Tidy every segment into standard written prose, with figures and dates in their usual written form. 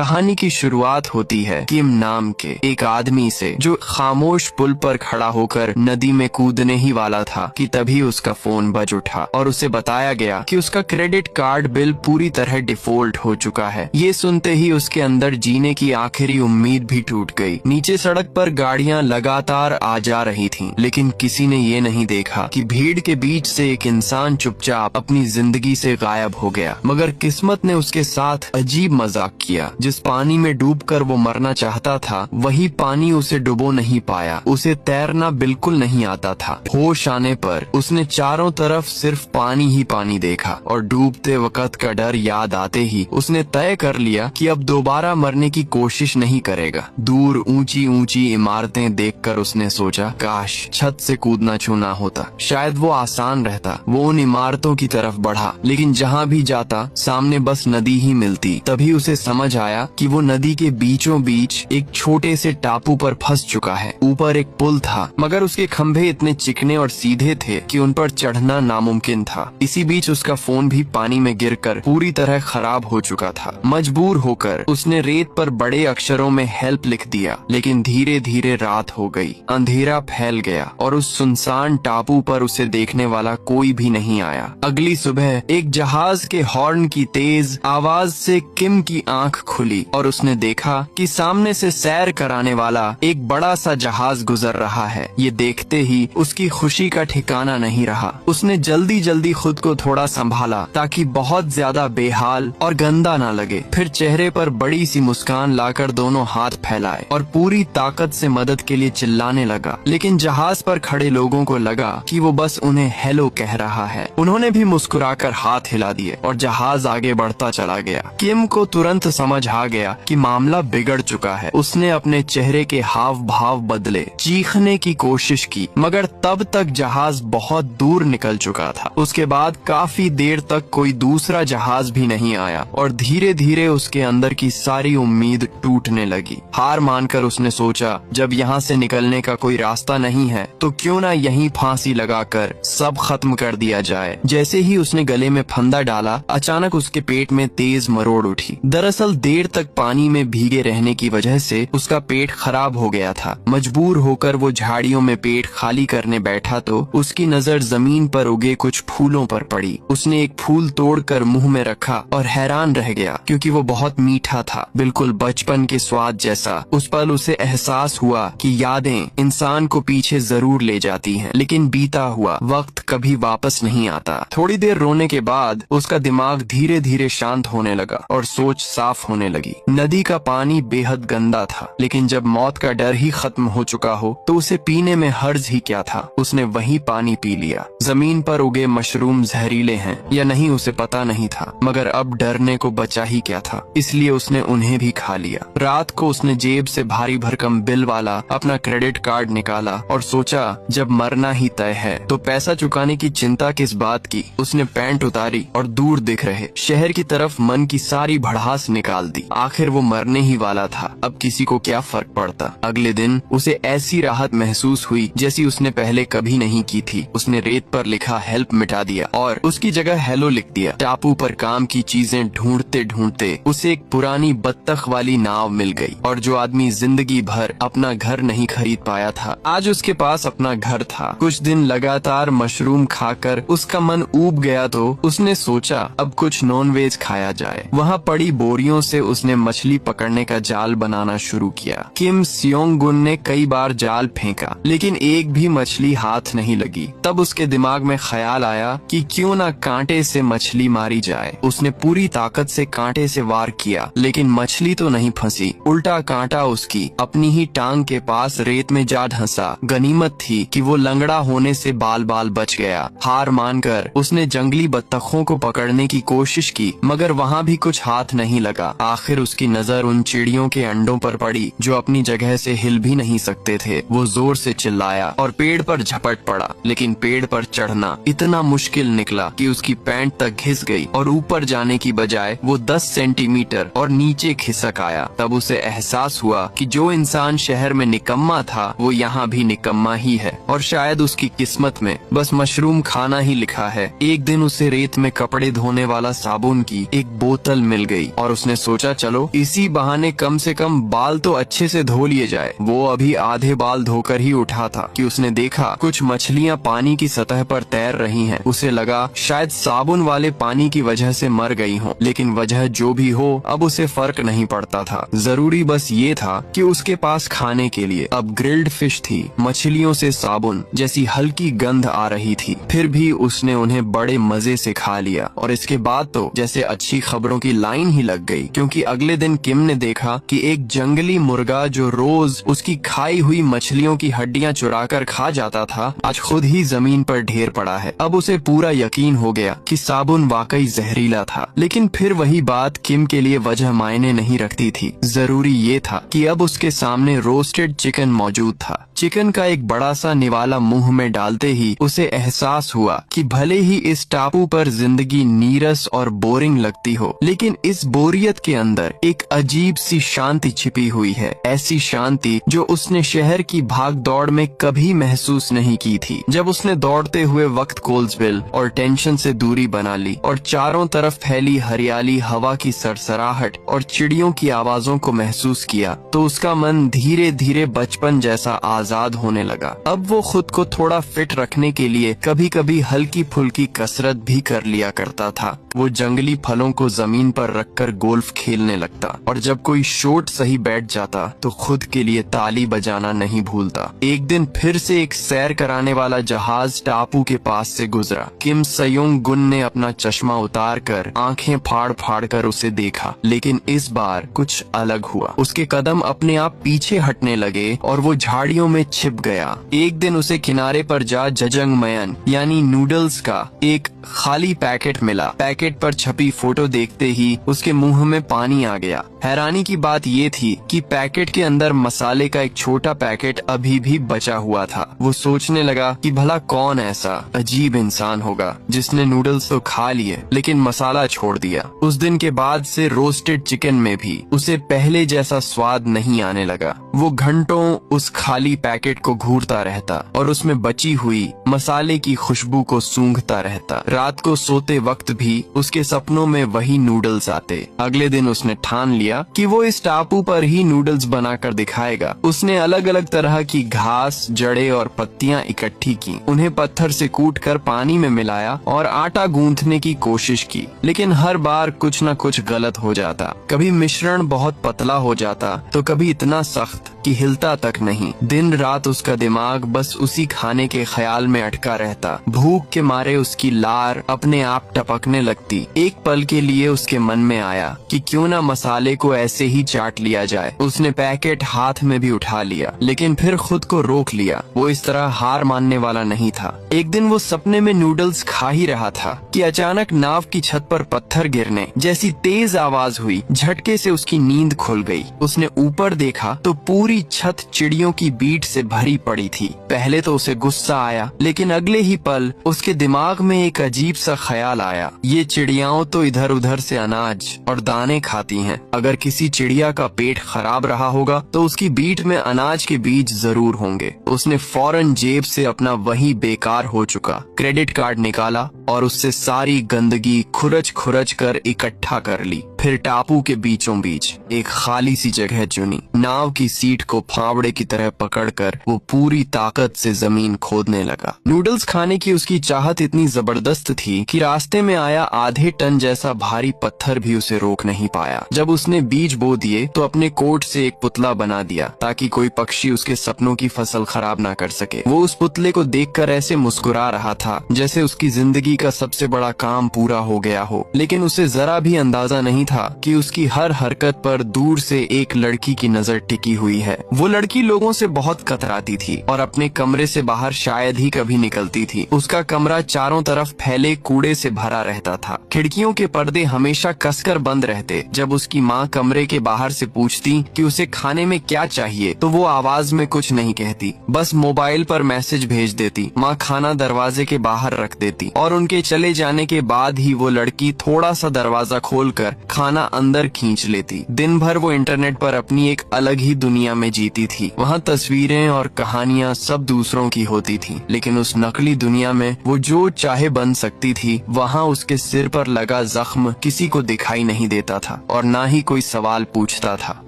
कहानी की शुरुआत होती है किम नाम के एक आदमी से, जो खामोश पुल पर खड़ा होकर नदी में कूदने ही वाला था कि तभी उसका फोन बज उठा और उसे बताया गया कि उसका क्रेडिट कार्ड बिल पूरी तरह डिफॉल्ट हो चुका है। ये सुनते ही उसके अंदर जीने की आखिरी उम्मीद भी टूट गई। नीचे सड़क पर गाड़ियां लगातार आ जा रही थीं, लेकिन किसी ने ये नहीं देखा कि भीड़ के बीच से एक इंसान चुपचाप अपनी जिंदगी से गायब हो गया। मगर किस्मत ने उसके साथ अजीब मजाक किया। जिस पानी में डूबकर वो मरना चाहता था, वही पानी उसे डुबो नहीं पाया। उसे तैरना बिल्कुल नहीं आता था। होश आने पर उसने चारों तरफ सिर्फ पानी ही पानी देखा और डूबते वक्त का डर याद आते ही उसने तय कर लिया कि अब दोबारा मरने की कोशिश नहीं करेगा। दूर ऊंची ऊंची इमारतें देखकर उसने सोचा, काश छत से कूदना छूना होता, शायद वो आसान रहता। वो उन इमारतों की तरफ बढ़ा, लेकिन जहाँ भी जाता सामने बस नदी ही मिलती। तभी उसे समझ आया कि वो नदी के बीचों बीच एक छोटे से टापू पर फंस चुका है। ऊपर एक पुल था, मगर उसके खंभे इतने चिकने और सीधे थे कि उन पर चढ़ना नामुमकिन था। इसी बीच उसका फोन भी पानी में गिरकर पूरी तरह खराब हो चुका था। मजबूर होकर उसने रेत पर बड़े अक्षरों में हेल्प लिख दिया, लेकिन धीरे धीरे रात हो गई। अंधेरा फैल गया और उस सुनसान टापू पर उसे देखने वाला कोई भी नहीं आया। अगली सुबह एक जहाज के हॉर्न की तेज आवाज से किम की आंख खुली और उसने देखा कि सामने से सैर कराने वाला एक बड़ा सा जहाज गुजर रहा है। ये देखते ही उसकी खुशी का ठिकाना नहीं रहा। उसने जल्दी जल्दी खुद को थोड़ा संभाला ताकि बहुत ज्यादा बेहाल और गंदा ना लगे। फिर चेहरे पर बड़ी सी मुस्कान लाकर दोनों हाथ फैलाए और पूरी ताकत से मदद के लिए चिल्लाने लगा। लेकिन जहाज पर खड़े लोगों को लगा कि वो बस उन्हें हेलो कह रहा है। उन्होंने भी मुस्कुराकर हाथ हिला दिए और जहाज आगे बढ़ता चला गया। किम को तुरंत समझ आ गया कि मामला बिगड़ चुका है। उसने अपने चेहरे के हाव भाव बदले, चीखने की कोशिश की, मगर तब तक जहाज बहुत दूर निकल चुका था। उसके बाद काफी देर तक कोई दूसरा जहाज भी नहीं आया और धीरे धीरे उसके अंदर की सारी उम्मीद टूटने लगी। हार मानकर उसने सोचा, जब यहाँ से निकलने का कोई रास्ता नहीं है तो क्यों ना यहीं फांसी लगाकर सब खत्म कर दिया जाए। जैसे ही उसने गले में फंदा डाला, अचानक उसके पेट में तेज मरोड़ उठी। दरअसल देर तक पानी में भीगे रहने की वजह से उसका पेट खराब हो गया था। मजबूर होकर वो झाड़ियों में पेट खाली करने बैठा तो उसकी नजर जमीन पर उगे कुछ फूलों पर पड़ी। उसने एक फूल तोड़कर मुंह में रखा और हैरान रह गया, क्योंकि वो बहुत मीठा था, बिल्कुल बचपन के स्वाद जैसा। उस पल उसे एहसास हुआ कि यादें इंसान को पीछे जरूर ले जाती हैं, लेकिन बीता हुआ वक्त कभी वापस नहीं आता। थोड़ी देर रोने के बाद उसका दिमाग धीरे धीरे शांत होने लगा और सोच साफ होने लगी। नदी का पानी बेहद गंदा था, लेकिन जब मौत का डर ही खत्म हो चुका हो तो उसे पीने में हर्ज ही क्या था। उसने वही पानी पी लिया। जमीन पर उगे मशरूम जहरीले हैं या नहीं उसे पता नहीं था, मगर अब डरने को बचा ही क्या था, इसलिए उसने उन्हें भी खा लिया। रात को उसने जेब से भारी भरकम बिल वाला अपना क्रेडिट कार्ड निकाला और सोचा, जब मरना ही तय है तो पैसा चुकाने की चिंता किस बात की। उसने पैंट उतारी और दूर दिख रहे शहर की तरफ मन की सारी भड़ास निकाल दी। आखिर वो मरने ही वाला था, अब किसी को क्या फर्क पड़ता। अगले दिन उसे ऐसी राहत महसूस हुई जैसी उसने पहले कभी नहीं की थी। उसने रेत पर लिखा हेल्प मिटा दिया और उसकी जगह हेलो लिख दिया। टापू पर काम की चीजें ढूंढते ढूंढते उसे एक पुरानी बत्तख वाली नाव मिल गई और जो आदमी जिंदगी भर अपना घर नहीं खरीद पाया था, आज उसके पास अपना घर था। कुछ दिन लगातार मशरूम खाकर उसका मन ऊब गया तो उसने सोचा, अब कुछ नॉनवेज खाया जाए। वहाँ पड़ी बोरियों से उसने मछली पकड़ने का जाल बनाना शुरू किया। किम सियोंग गुन ने कई बार जाल फेंका, लेकिन एक भी मछली हाथ नहीं लगी। तब उसके दिमाग में ख्याल आया कि क्यों ना कांटे से मछली मारी जाए। उसने पूरी ताकत से कांटे से वार किया, लेकिन मछली तो नहीं फंसी। उल्टा कांटा उसकी अपनी ही टांग के पास रेत में जा धंसा। गनीमत थी कि वो लंगड़ा होने से बाल बाल बच गया। हार मानकर उसने जंगली बत्तखों को पकड़ने की कोशिश की, मगर वहाँ भी कुछ हाथ नहीं लगा। आखिर उसकी नजर उन चिड़ियों के अंडों पर पड़ी जो अपनी जगह से हिल भी नहीं सकते थे। वो जोर से चिल्लाया और पेड़ पर झपट पड़ा, लेकिन पेड़ पर चढ़ना इतना मुश्किल निकला कि उसकी पैंट तक घिस गई और ऊपर जाने की बजाय वो 10 सेंटीमीटर और नीचे खिसक आया। तब उसे एहसास हुआ कि जो इंसान शहर में निकम्मा था वो यहाँ भी निकम्मा ही है और शायद उसकी किस्मत में बस मशरूम खाना ही लिखा है। एक दिन उसे रेत में कपड़े धोने वाला साबुन की एक बोतल मिल गई और उसने सोचा चलो इसी बहाने कम से कम बाल तो अच्छे से धो लिए जाए। वो अभी आधे बाल धोकर ही उठा था कि उसने देखा कुछ मछलियाँ पानी की सतह पर तैर रही हैं। उसे लगा शायद साबुन वाले पानी की वजह से मर गई हो, लेकिन वजह जो भी हो अब उसे फर्क नहीं पड़ता था। जरूरी बस ये था कि उसके पास खाने के लिए अब ग्रिल्ड फिश थी। मछलियों से साबुन जैसी हल्की गंध आ रही थी, फिर भी उसने उन्हें बड़े मजे से खा लिया। और इसके बाद तो जैसे अच्छी खबरों की लाइन ही लग गई, क्योंकि अगले दिन किम ने देखा कि एक जंगली मुर्गा जो रोज उसकी खाई हुई मछलियों की हड्डियां चुराकर खा जाता था, आज खुद ही जमीन पर ढेर पड़ा है। अब उसे पूरा यकीन हो गया कि साबुन वाकई जहरीला था। लेकिन फिर वही बात किम के लिए वजह मायने नहीं रखती थी। जरूरी ये था कि अब उसके सामने रोस्टेड चिकन मौजूद था। चिकन का एक बड़ा सा निवाला मुंह में डालते ही उसे एहसास हुआ कि भले ही इस टापू पर जिंदगी नीरस और बोरिंग लगती हो, लेकिन इस बोरियत के अंदर एक अजीब सी शांति छिपी हुई है। ऐसी शांति जो उसने शहर की भाग दौड़ में कभी महसूस नहीं की थी। जब उसने दौड़ते हुए वक्त कोल्सविल और टेंशन से दूरी बना ली और चारों तरफ फैली हरियाली, हवा की सरसराहट और चिड़ियों की आवाजों को महसूस किया, तो उसका मन धीरे धीरे बचपन जैसा आजाद होने लगा। अब वो खुद को थोड़ा फिट रखने के लिए कभी कभी हल्की फुल्की कसरत भी कर लिया करता था। वो जंगली फलों को जमीन पर रखकर गोल्फ खेलने लगता और जब कोई शॉट सही बैठ जाता तो खुद के लिए ताली बजाना नहीं भूलता। एक दिन फिर से एक सैर कराने वाला जहाज टापू के पास से गुजरा। किम सयोंग गुन ने अपना चश्मा उतार कर आंखें फाड़ फाड़ कर उसे देखा, लेकिन इस बार कुछ अलग हुआ। उसके कदम अपने आप पीछे हटने लगे और वो झाड़ियों में छिप गया। एक दिन उसे किनारे पर जा जजंगमयन यानी नूडल्स का एक खाली पैकेट मिला। पैकेट पर छपी फोटो देखते ही उसके मुंह में पानी आ गया। हैरानी की बात ये थी कि पैकेट के अंदर मसाले का एक छोटा पैकेट अभी भी बचा हुआ था। वो सोचने लगा कि भला कौन ऐसा अजीब इंसान होगा जिसने नूडल्स तो खा लिए लेकिन मसाला छोड़ दिया। उस दिन के बाद से रोस्टेड चिकन में भी उसे पहले जैसा स्वाद नहीं आने लगा। वो घंटों उस खाली पैकेट को घूरता रहता और उसमें बची हुई मसाले की खुशबू को सूंघता रहता। रात को सोते वक्त भी उसके सपनों में वही नूडल्स आते। अगले दिन उसने ठान लिया कि वो इस टापू पर ही नूडल्स बनाकर दिखाएगा। उसने अलग अलग तरह की घास, जड़ें और पत्तियां इकट्ठी की, उन्हें पत्थर से कूटकर पानी में मिलाया और आटा गूंथने की कोशिश की, लेकिन हर बार कुछ न कुछ गलत हो जाता। कभी मिश्रण बहुत पतला हो जाता तो कभी इतना सख्त कि हिलता तक नहीं। दिन रात उसका दिमाग बस उसी खाने के ख्याल में अटका रहता। भूख के मारे उसकी लार अपने आप टपकने लगती। एक पल के लिए उसके मन में आया कि क्यों ना मसाले को ऐसे ही चाट लिया जाए। उसने पैकेट हाथ में भी उठा लिया, लेकिन फिर खुद को रोक लिया। वो इस तरह हार मानने वाला नहीं था। एक दिन वो सपने में नूडल्स खा ही रहा था कि अचानक नाव की छत पर पत्थर गिरने जैसी तेज आवाज हुई। झटके से उसकी नींद खुल गई। उसने ऊपर देखा तो पूरी छत चिड़ियों की बीट से भरी पड़ी थी। पहले तो उसे गुस्सा आया, लेकिन अगले ही पल उसके दिमाग में एक अजीब सा ख्याल आया, ये चिड़ियाओं तो इधर उधर से अनाज और दाने खाती हैं। अगर किसी चिड़िया का पेट खराब रहा होगा तो उसकी बीट में अनाज के बीज जरूर होंगे। उसने फौरन जेब से अपना वही बेकार हो चुका क्रेडिट कार्ड निकाला और उससे सारी गंदगी खुरच खुरच कर इकट्ठा कर ली। फिर टापू के बीचों बीच एक खाली सी जगह चुनी। नाव की सीट को फावड़े की तरह पकड़कर वो पूरी ताकत से जमीन खोदने लगा। नूडल्स खाने की उसकी चाहत इतनी जबरदस्त थी कि रास्ते में आया आधे टन जैसा भारी पत्थर भी उसे रोक नहीं पाया। जब उसने बीज बो दिए तो अपने कोट से एक पुतला बना दिया ताकि कोई पक्षी उसके सपनों की फसल खराब ना कर सके। वो उस पुतले को देखकर ऐसे मुस्कुरा रहा था जैसे उसकी जिंदगी जिंदगी का सबसे बड़ा काम पूरा हो गया हो, लेकिन उसे जरा भी अंदाजा नहीं था कि उसकी हर हरकत पर दूर से एक लड़की की नजर टिकी हुई है। वो लड़की लोगों से बहुत कतराती थी और अपने कमरे से बाहर शायद ही कभी निकलती थी। उसका कमरा चारों तरफ फैले कूड़े से भरा रहता था। खिड़कियों के पर्दे हमेशा कसकर बंद रहते। जब उसकी माँ कमरे के बाहर से पूछती कि उसे खाने में क्या चाहिए, तो वो आवाज में कुछ नहीं कहती, बस मोबाइल पर मैसेज भेज देती। माँ खाना दरवाजे के बाहर रख देती और उनके चले जाने के बाद ही वो लड़की थोड़ा सा दरवाजा खोलकर खाना अंदर खींच लेती। दिन भर वो इंटरनेट पर अपनी एक अलग ही दुनिया में जीती थी। वहाँ तस्वीरें और कहानियाँ सब दूसरों की होती थी, लेकिन उस नकली दुनिया में वो जो चाहे बन सकती थी। वहाँ उसके सिर पर लगा जख्म किसी को दिखाई नहीं देता था और ना ही कोई सवाल पूछता था।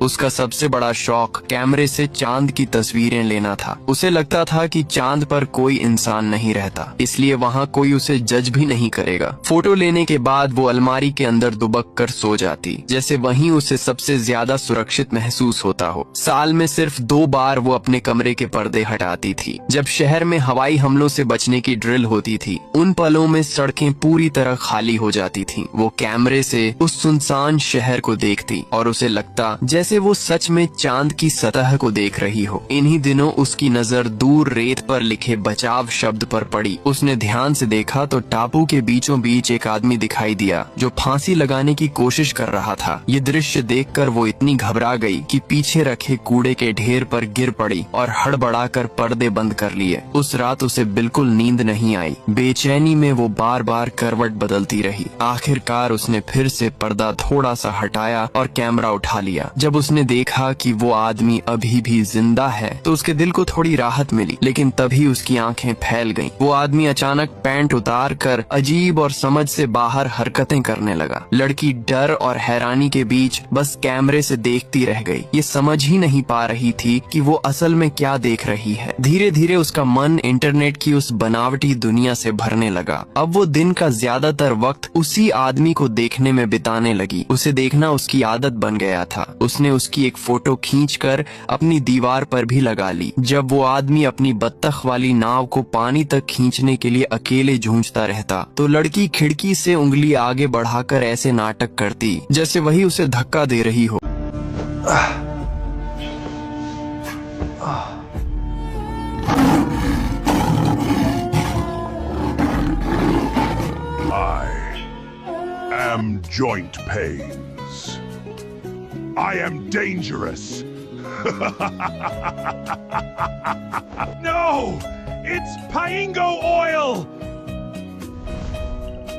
उसका सबसे बड़ा शौक कैमरे से चांद की तस्वीरें लेना था। उसे लगता था कि चांद पर कोई इंसान नहीं रहता, इसलिए वहाँ कोई उसे जज भी नहीं करेगा। फोटो लेने के बाद वो अलमारी के अंदर दुबक कर सो जाती, जैसे वहीं उसे सबसे ज्यादा सुरक्षित महसूस होता हो। साल में सिर्फ 2 बार वो अपने कमरे के पर्दे हटाती थी। जब शहर में हवाई हमलों से बचने की ड्रिल होती थी, उन पलों में सड़कें पूरी तरह खाली हो जाती थीं। वो कैमरे से उस सुनसान शहर को देखती और उसे लगता जैसे वो सच में चांद की सतह को देख रही हो। इन्हीं दिनों उसकी नजर दूर रेत पर लिखे बचाव शब्द पर पड़ी। उसने ध्यान से देखा तो टापू के बीचों बीच एक आदमी दिखाई दिया जो फांसी लगाने की कोशिश कर रहा था। ये दृश्य देखकर वो इतनी घबरा गई कि पीछे रखे कूड़े के ढेर पर गिर पड़ी और हड़बड़ाकर पर्दे बंद कर लिए। उस रात उसे बिल्कुल नींद नहीं आई। बेचैनी में वो बार बार करवट बदलती रही। आखिरकार उसने फिर से पर्दा थोड़ा सा हटाया और कैमरा उठा लिया। जब उसने देखा कि वो आदमी अभी भी जिंदा है तो उसके दिल को थोड़ी राहत मिली, लेकिन तभी उसकी आंखें फैल गईं। वो आदमी अचानक पैंट उतार कर अजीब और समझ से बाहर हरकतें करने लगा। लड़की डर और हैरानी के बीच बस कैमरे से देखती रह गई। ये समझ ही नहीं पा रही थी कि वो असल में क्या देख रही है। धीरे धीरे उसका मन इंटरनेट की उस बनावटी दुनिया से भरने लगा। अब वो दिन का ज्यादातर वक्त उसी आदमी को देखने में बिताने लगी। उसे देखना उसकी आदत बन गया था। उसने उसकी एक फोटो खींचकर अपनी दीवार पर भी लगा ली। जब वो आदमी अपनी बत्तख वाली नाव को पानी तक खींचने के लिए अकेले जूझता रहता, तो लड़की खिड़की से उंगली आगे बढ़ाकर ऐसे नाटक करती जैसे वही उसे धक्का दे रही हो। I am joint pains. I am dangerous. No! It's Paingo oil!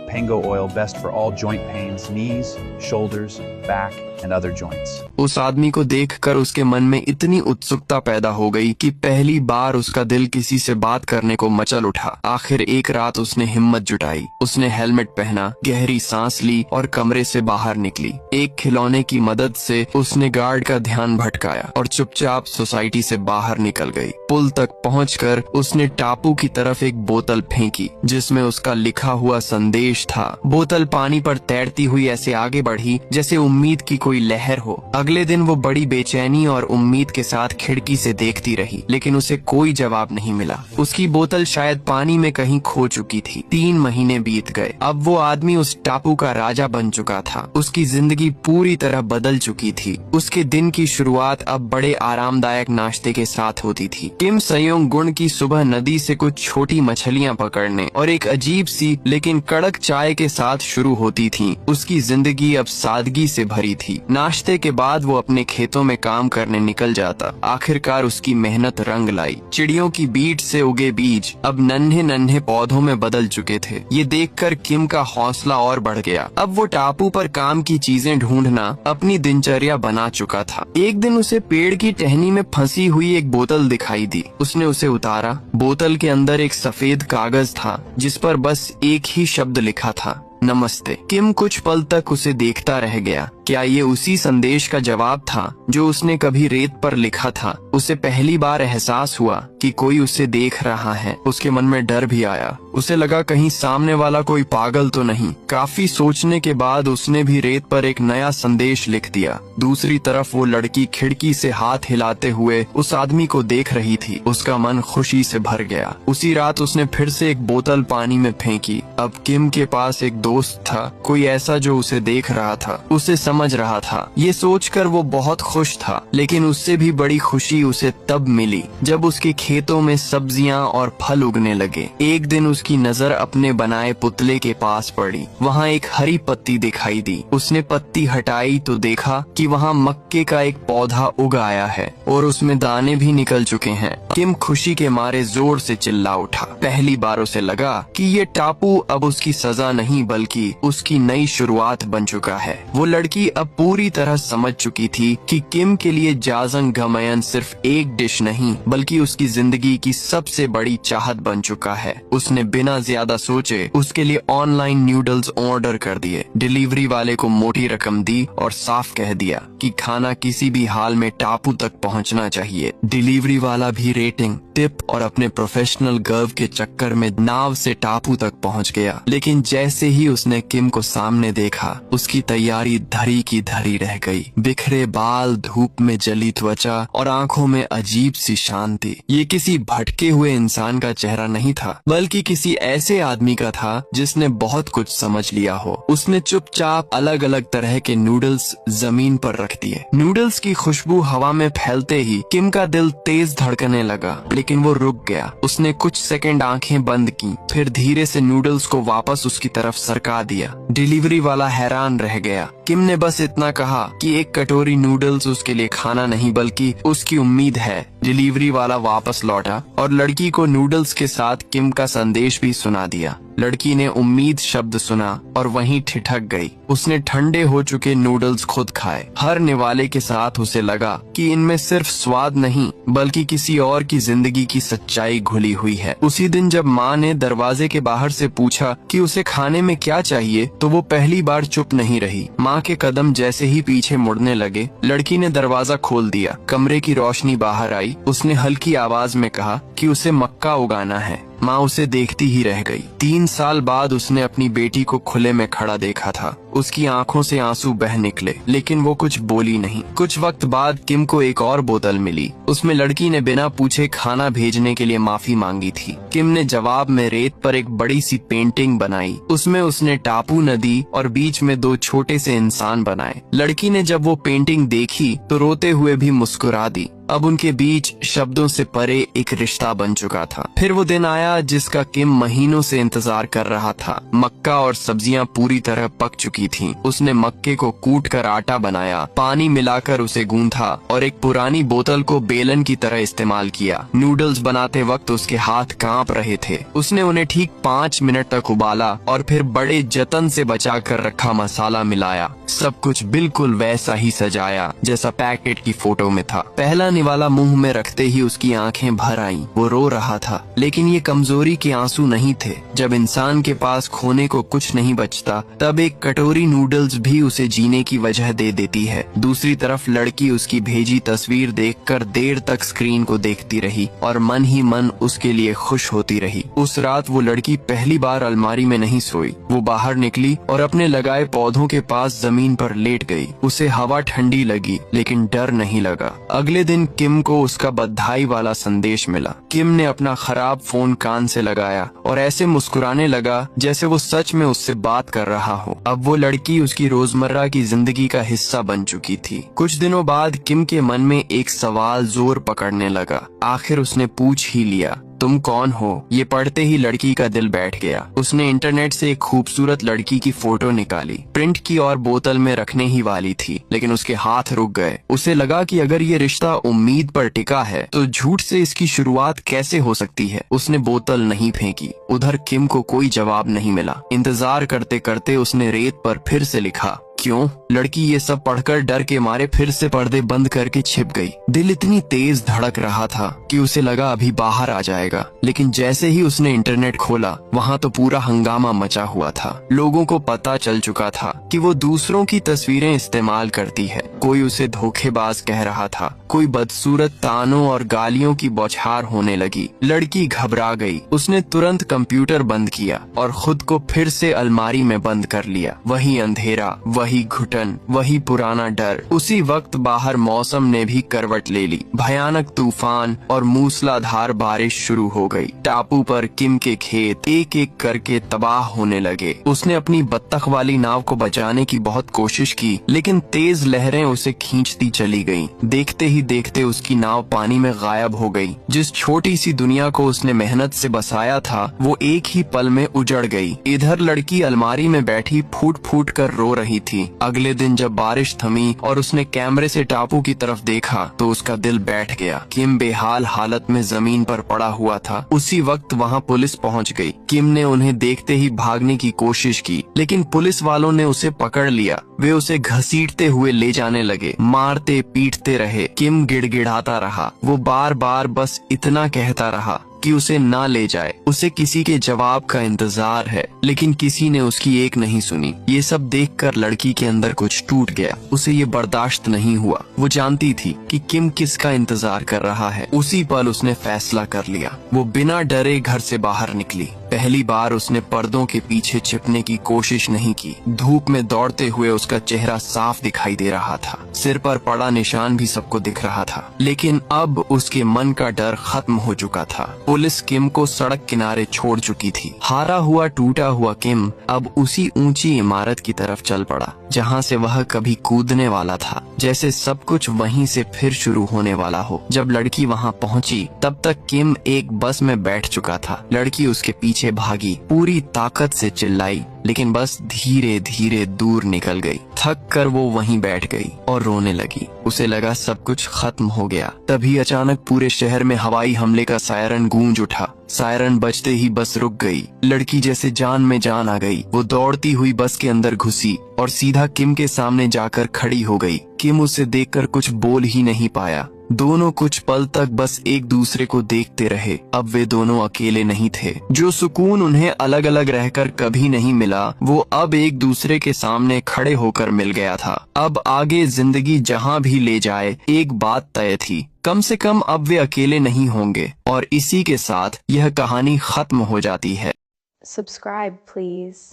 Pango oil best for all joint pains, knees, shoulders, back, and other joints. उस आदमी को देखकर उसके मन में इतनी उत्सुकता पैदा हो गई कि पहली बार उसका दिल किसी से बात करने को मचल उठा। आखिर एक रात उसने हिम्मत जुटाई। उसने हेलमेट पहना, गहरी सांस ली और कमरे से बाहर निकली। एक खिलौने की मदद से उसने गार्ड का ध्यान भटकाया और चुपचाप सोसाइटी से बाहर निकल गई। पुल तक पहुंचकर उसने टापू की तरफ एक बोतल फेंकी जिसमें उसका लिखा हुआ संदेश था। बोतल पानी पर तैरती हुई ऐसे आगे बढ़ी जैसे उम्मीद की कोई लहर हो। अगले दिन वो बड़ी बेचैनी और उम्मीद के साथ खिड़की से देखती रही, लेकिन उसे कोई जवाब नहीं मिला। उसकी बोतल शायद पानी में कहीं खो चुकी थी। 3 महीने बीत गए। अब वो आदमी उस टापू का राजा बन चुका था। उसकी जिंदगी पूरी तरह बदल चुकी थी। उसके दिन की शुरुआत अब बड़े आरामदायक नाश्ते के साथ होती थी। किम सयोंग गुण की सुबह नदी से कुछ छोटी मछलियां पकड़ने और एक अजीब सी लेकिन कड़क चाय के साथ शुरू होती थी। उसकी जिंदगी अब सादगी से भरी थी। नाश्ते के बाद वो अपने खेतों में काम करने निकल जाता। आखिरकार उसकी मेहनत रंग लाई। चिड़ियों की बीट से उगे बीज अब नन्हे नन्हे पौधों में बदल चुके थे। ये देखकर किम का हौसला और बढ़ गया। अब वो टापू पर काम की चीजें ढूंढना अपनी दिनचर्या बना चुका था। एक दिन उसे पेड़ की टहनी में फंसी हुई एक बोतल दिखाई दी। उसने उसे उतारा। बोतल के अंदर एक सफेद कागज था जिस पर बस एक ही शब्द लिखा था, नमस्ते। किम कुछ पल तक उसे देखता रह गया। क्या ये उसी संदेश का जवाब था जो उसने कभी रेत पर लिखा था? उसे पहली बार एहसास हुआ कि कोई उसे देख रहा है। उसके मन में डर भी आया। उसे लगा कहीं सामने वाला कोई पागल तो नहीं। काफी सोचने के बाद उसने भी रेत पर एक नया संदेश लिख दिया। दूसरी तरफ वो लड़की खिड़की से हाथ हिलाते हुए उस आदमी को देख रही थी। उसका मन खुशी से भर गया। उसी रात उसने फिर से एक बोतल पानी में फेंकी। अब किम के पास एक दोस्त था, कोई ऐसा जो उसे देख रहा था, उसे समझ रहा था। ये सोचकर वो बहुत खुश था। लेकिन उससे भी बड़ी खुशी उसे तब मिली जब उसके खेतों में सब्जियां और फल उगने लगे। एक दिन उसकी नजर अपने बनाए पुतले के पास पड़ी। वहाँ एक हरी पत्ती दिखाई दी। उसने पत्ती हटाई तो देखा कि वहाँ मक्के का एक पौधा उग आया है और उसमें दाने भी निकल चुके हैं। किम खुशी के मारे जोर से चिल्ला उठा। पहली बार उसे लगा कि ये टापू अब उसकी सजा नहीं बल्कि उसकी नई शुरुआत बन चुका है। वो लड़की अब पूरी तरह समझ चुकी थी कि किम के लिए जाजंग गमयन सिर्फ एक डिश नहीं बल्कि उसकी जिंदगी की सबसे बड़ी चाहत बन चुका है। उसने बिना ज्यादा सोचे उसके लिए ऑनलाइन नूडल्स ऑर्डर कर दिए। डिलीवरी वाले को मोटी रकम दी और साफ कह दिया कि खाना किसी भी हाल में टापू तक पहुंचना चाहिए। डिलीवरी वाला भी रेटिंग, टिप और अपने प्रोफेशनल गर्व के चक्कर में नाव से टापू तक पहुंच गया। लेकिन जैसे ही उसने किम को सामने देखा, उसकी तैयारी धरी की धरी रह गई। बिखरे बाल, धूप में जली त्वचा और आंखों में अजीब सी शांति। ये किसी भटके हुए इंसान का चेहरा नहीं था बल्कि किसी ऐसे आदमी का था जिसने बहुत कुछ समझ लिया हो। उसने चुपचाप अलग अलग तरह के नूडल्स जमीन पर रख दिए। नूडल्स की खुशबू हवा में फैलते ही किम का दिल तेज धड़कने लगा। लेकिन वो रुक गया। उसने कुछ सेकंड आंखें बंद की, फिर धीरे से नूडल्स को वापस उसकी तरफ सरका दिया। डिलीवरी वाला हैरान रह गया। किम ने बस इतना कहा कि एक कटोरी नूडल्स उसके लिए खाना नहीं बल्कि उसकी उम्मीद है। डिलीवरी वाला वापस लौटा और लड़की को नूडल्स के साथ किम का संदेश भी सुना दिया। लड़की ने उम्मीद शब्द सुना और वहीं ठिठक गई। उसने ठंडे हो चुके नूडल्स खुद खाए। हर निवाले के साथ उसे लगा कि इनमें सिर्फ स्वाद नहीं बल्कि किसी और की जिंदगी की सच्चाई घुली हुई है। उसी दिन जब माँ ने दरवाजे के बाहर से पूछा कि उसे खाने में क्या चाहिए तो वो पहली बार चुप नहीं रही। माँ के कदम जैसे ही पीछे मुड़ने लगे, लड़की ने दरवाजा खोल दिया। कमरे की रोशनी बाहर आई। उसने हल्की आवाज में कहा कि उसे मक्का उगाना है। माँ उसे देखती ही रह गई। 3 साल बाद उसने अपनी बेटी को खुले में खड़ा देखा था। उसकी आंखों से आंसू बह निकले लेकिन वो कुछ बोली नहीं। कुछ वक्त बाद किम को एक और बोतल मिली। उसमें लड़की ने बिना पूछे खाना भेजने के लिए माफी मांगी थी। किम ने जवाब में रेत पर एक बड़ी सी पेंटिंग बनाई। उसमें उसने टापू, नदी और बीच में 2 छोटे से इंसान बनाए। लड़की ने जब वो पेंटिंग देखी तो रोते हुए भी मुस्कुरा दी। अब उनके बीच शब्दों से परे एक रिश्ता बन चुका था। फिर वो दिन आया जिसका किम महीनों से इंतजार कर रहा था। मक्का और सब्जियां पूरी तरह पक चुकी थीं। उसने मक्के को कूट कर आटा बनाया, पानी मिलाकर उसे गूंथा और एक पुरानी बोतल को बेलन की तरह इस्तेमाल किया। नूडल्स बनाते वक्त उसके हाथ कांप रहे थे। उसने उन्हें ठीक 5 मिनट तक उबाला और फिर बड़े जतन से बचा कर रखा मसाला मिलाया। सब कुछ बिल्कुल वैसा ही सजाया जैसा पैकेट की फोटो में था। पहला निवाला मुंह में रखते ही उसकी आंखें भर आईं। वो रो रहा था लेकिन ये कमजोरी के आंसू नहीं थे। जब इंसान के पास खोने को कुछ नहीं बचता तब एक कटोरी नूडल्स भी उसे जीने की वजह दे देती है। दूसरी तरफ लड़की उसकी भेजी तस्वीर देखकर देर तक स्क्रीन को देखती रही और मन ही मन उसके लिए खुश होती रही। उस रात वो लड़की पहली बार अलमारी में नहीं सोई। वो बाहर निकली और अपने लगाए पौधों के पास जमीन पर लेट गई। उसे हवा ठंडी लगी लेकिन डर नहीं लगा। अगले दिन किम को उसका बधाई वाला संदेश मिला। किम ने अपना खराब फोन कान से लगाया और ऐसे मुस्कुराने लगा जैसे वो सच में उससे बात कर रहा हो। अब वो लड़की उसकी रोजमर्रा की जिंदगी का हिस्सा बन चुकी थी। कुछ दिनों बाद किम के मन में एक सवाल जोर पकड़ने लगा। आखिर उसने पूछ ही लिया, तुम कौन हो? ये पढ़ते ही लड़की का दिल बैठ गया। उसने इंटरनेट से एक खूबसूरत लड़की की फोटो निकाली, प्रिंट की और बोतल में रखने ही वाली थी, लेकिन उसके हाथ रुक गए। उसे लगा कि अगर ये रिश्ता उम्मीद पर टिका है तो झूठ से इसकी शुरुआत कैसे हो सकती है। उसने बोतल नहीं फेंकी। उधर किम को कोई जवाब नहीं मिला। इंतजार करते करते उसने रेत पर फिर से लिखा, क्यों? लड़की ये सब पढ़कर डर के मारे फिर से पर्दे बंद करके छिप गई। दिल इतनी तेज धड़क रहा था कि उसे लगा अभी बाहर आ जाएगा, लेकिन जैसे ही उसने इंटरनेट खोला वहाँ तो पूरा हंगामा मचा हुआ था। लोगों को पता चल चुका था कि वो दूसरों की तस्वीरें इस्तेमाल करती है। कोई उसे धोखेबाज कह रहा था, कोई बदसूरत तानों और गालियों की बौछार होने लगी। लड़की घबरा गई। उसने तुरंत कंप्यूटर बंद किया और खुद को फिर से अलमारी में बंद कर लिया। वही अंधेरा, वही घुटन, वही पुराना डर। उसी वक्त बाहर मौसम ने भी करवट ले ली। भयानक तूफान और मूसलाधार बारिश शुरू हो गई। टापू पर किम के खेत एक एक करके तबाह होने लगे। उसने अपनी बत्तख वाली नाव को बचाने की बहुत कोशिश की, लेकिन तेज लहरें उसे खींचती चली गईं। देखते ही देखते उसकी नाव पानी में गायब हो गई। जिस छोटी सी दुनिया को उसने मेहनत से बसाया था वो एक ही पल में उजड़ गई। इधर लड़की अलमारी में बैठी फूट फूट कर रो रही थी। अगले दिन जब बारिश थमी और उसने कैमरे से टापू की तरफ देखा तो उसका दिल बैठ गया। किम बेहाल हालत में जमीन पर पड़ा हुआ था। उसी वक्त वहाँ पुलिस पहुँच गई। किम ने उन्हें देखते ही भागने की कोशिश की, लेकिन पुलिस वालों ने उसे पकड़ लिया। वे उसे घसीटते हुए ले जाने लगे, मारते पीटते रहे। किम गिड़गिड़ाता रहा। वो बार बार बस इतना कहता रहा कि उसे ना ले जाए, उसे किसी के जवाब का इंतजार है, लेकिन किसी ने उसकी एक नहीं सुनी। ये सब देखकर लड़की के अंदर कुछ टूट गया। उसे ये बर्दाश्त नहीं हुआ। वो जानती थी कि किम किसका इंतजार कर रहा है। उसी पल उसने फैसला कर लिया। वो बिना डरे घर से बाहर निकली। पहली बार उसने पर्दों के पीछे छिपने की कोशिश नहीं की। धूप में दौड़ते हुए उसका चेहरा साफ दिखाई दे रहा था। सिर पर पड़ा निशान भी सबको दिख रहा था, लेकिन अब उसके मन का डर खत्म हो चुका था। पुलिस किम को सड़क किनारे छोड़ चुकी थी। हारा हुआ टूटा हुआ किम अब उसी ऊंची इमारत की तरफ चल पड़ा जहाँ से वह कभी कूदने वाला था, जैसे सब कुछ वहीं से फिर शुरू होने वाला हो। जब लड़की वहाँ पहुँची तब तक किम एक बस में बैठ चुका था। लड़की उसके पीछे भागी, पूरी ताकत से चिल्लाई, लेकिन बस धीरे धीरे दूर निकल गई। थक कर वो वहीं बैठ गई और रोने लगी। उसे लगा सब कुछ खत्म हो गया। तभी अचानक पूरे शहर में हवाई हमले का सायरन गूंज उठा। सायरन बजते ही बस रुक गई। लड़की जैसे जान में जान आ गई। वो दौड़ती हुई बस के अंदर घुसी और सीधा किम के सामने जाकर खड़ी हो गई। किम उसे देखकर कुछ बोल ही नहीं पाया। दोनों कुछ पल तक बस एक दूसरे को देखते रहे। अब वे दोनों अकेले नहीं थे। जो सुकून उन्हें अलग अलग रहकर कभी नहीं मिला, वो अब एक दूसरे के सामने खड़े होकर मिल गया था। अब आगे जिंदगी जहाँ भी ले जाए, एक बात तय थी, कम से कम अब वे अकेले नहीं होंगे। और इसी के साथ यह कहानी खत्म हो जाती है। Subscribe, please.